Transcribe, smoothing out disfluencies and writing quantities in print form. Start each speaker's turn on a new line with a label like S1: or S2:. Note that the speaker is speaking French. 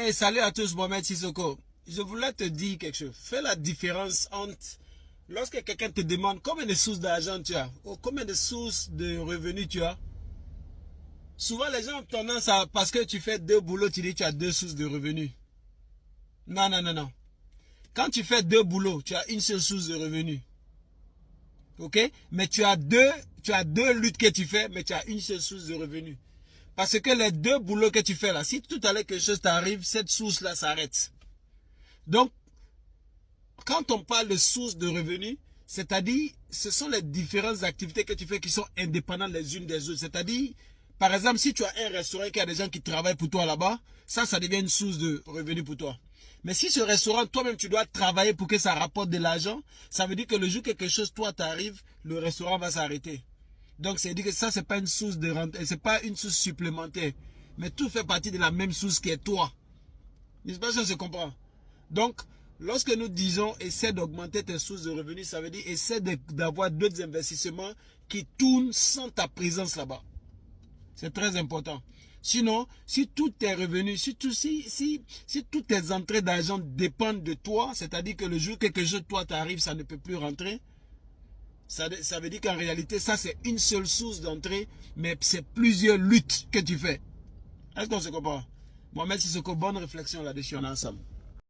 S1: Hey, salut à tous, Mohamed Sissoko. Je voulais te dire quelque chose. Fais la différence entre lorsque quelqu'un te demande combien de sources d'argent tu as ou combien de sources de revenus tu as. Souvent, les gens ont tendance à, parce que tu fais deux boulots, tu dis que tu as deux sources de revenus. Non, non, non, non. Quand tu fais deux boulots, tu as une seule source de revenus. Ok? Mais tu as deux luttes que tu fais, mais tu as une seule source de revenus. Parce que les deux boulots que tu fais là, si tout à l'heure quelque chose t'arrive, cette source-là s'arrête. Donc, quand on parle de source de revenus, c'est-à-dire, ce sont les différentes activités que tu fais qui sont indépendantes les unes des autres. C'est-à-dire, par exemple, si tu as un restaurant et qu'il y a des gens qui travaillent pour toi là-bas, ça devient une source de revenus pour toi. Mais si ce restaurant, toi-même, tu dois travailler pour que ça rapporte de l'argent, ça veut dire que le jour que quelque chose, toi, t'arrive, le restaurant va s'arrêter. Donc, c'est dire que ça, c'est pas une source de rente, c'est pas une source supplémentaire. Mais tout fait partie de la même source qui est toi. Je ne sais pas si on se comprend. Donc, lorsque nous disons essaie d'augmenter tes sources de revenus, ça veut dire essaie d'avoir d'autres investissements qui tournent sans ta présence là-bas. C'est très important. Sinon, si tous tes revenus, si toutes tes entrées d'argent dépendent de toi, c'est-à-dire que le jour que quelque chose toi t'arrive, ça ne peut plus rentrer, ça veut dire qu'en réalité, ça c'est une seule source d'entrée, mais c'est plusieurs luttes que tu fais. Est-ce qu'on se comprend? Mohamed Sissoko, bonne réflexion là-dessus, on est ensemble.